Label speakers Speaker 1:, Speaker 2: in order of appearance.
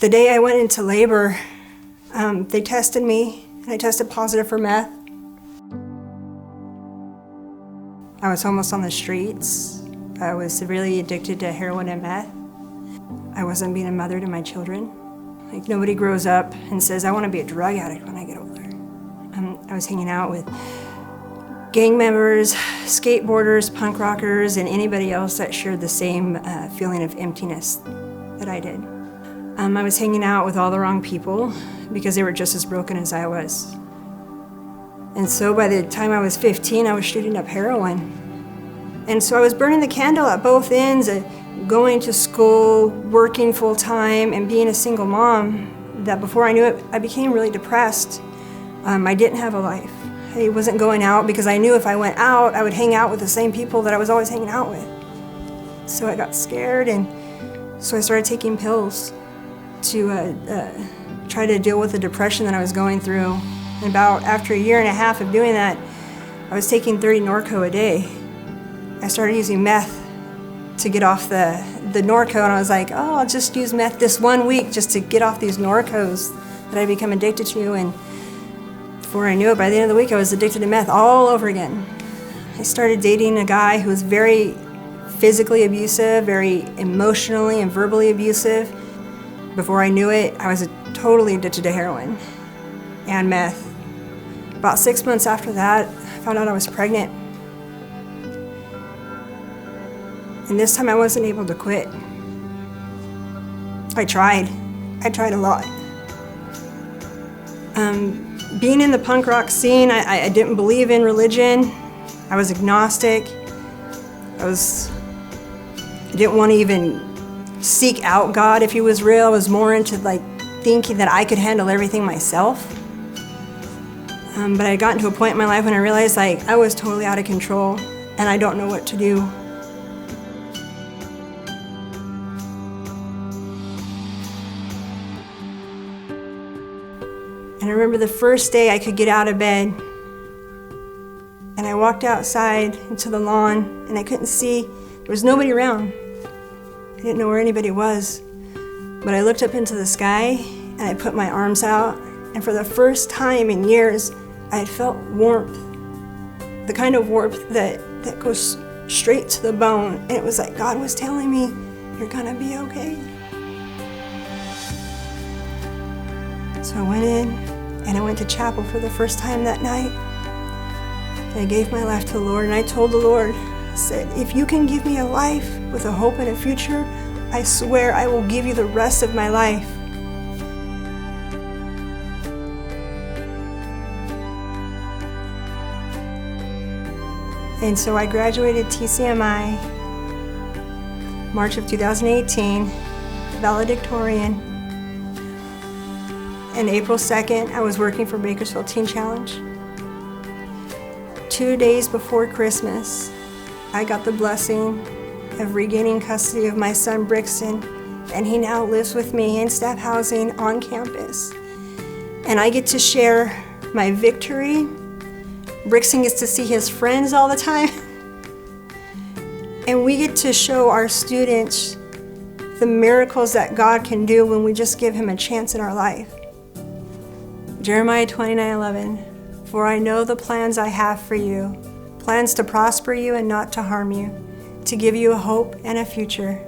Speaker 1: The day I went into labor, they tested me, and I tested positive for meth. I was almost on the streets. I was severely addicted to heroin and meth. I wasn't being a mother to my children. Like, nobody grows up and says, I want to be a drug addict when I get older. I was hanging out with gang members, skateboarders, punk rockers, and anybody else that shared the same feeling of emptiness that I did. I was hanging out with all the wrong people because they were just as broken as I was. And so by the time I was 15, I was shooting up heroin. And so I was burning the candle at both ends, going to school, working full time, and being a single mom, that before I knew it, I became really depressed. I didn't have a life. I wasn't going out because I knew if I went out, I would hang out with the same people that I was always hanging out with. So I got scared, and so I started taking pills to try to deal with the depression that I was going through. And about after a year and a half of doing that, I was taking 30 Norco a day. I started using meth to get off the Norco, and I was like, oh, I'll just use meth this 1 week just to get off these Norcos that I become addicted to. And before I knew it, by the end of the week, I was addicted to meth all over again. I started dating a guy who was very physically abusive, very emotionally and verbally abusive. Before I knew it, I was totally addicted to heroin and meth. About 6 months after that, I found out I was pregnant. And this time I wasn't able to quit. I tried a lot. Being in the punk rock scene, I didn't believe in religion. I was agnostic. I didn't want to even seek out God if he was real. I was more into thinking that I could handle everything myself. But I had gotten to a point in my life when I realized I was totally out of control and I don't know what to do. And I remember the first day I could get out of bed, and I walked outside into the lawn, and I couldn't see, there was nobody around. I didn't know where anybody was. But I looked up into the sky, and I put my arms out, and for the first time in years, I had felt warmth. The kind of warmth that goes straight to the bone. And it was like God was telling me, you're gonna be okay. So I went in, and I went to chapel for the first time that night. And I gave my life to the Lord, and I told the Lord, I said, if you can give me a life with a hope and a future, I swear I will give you the rest of my life. And so I graduated TCMI, March of 2018, valedictorian. And April 2nd, I was working for Bakersfield Teen Challenge. 2 days before Christmas, I got the blessing of regaining custody of my son, Brixton, and he now lives with me in staff housing on campus. And I get to share my victory. Brixton gets to see his friends all the time. And we get to show our students the miracles that God can do when we just give him a chance in our life. Jeremiah 29:11, for I know the plans I have for you, plans to prosper you and not to harm you, to give you a hope and a future.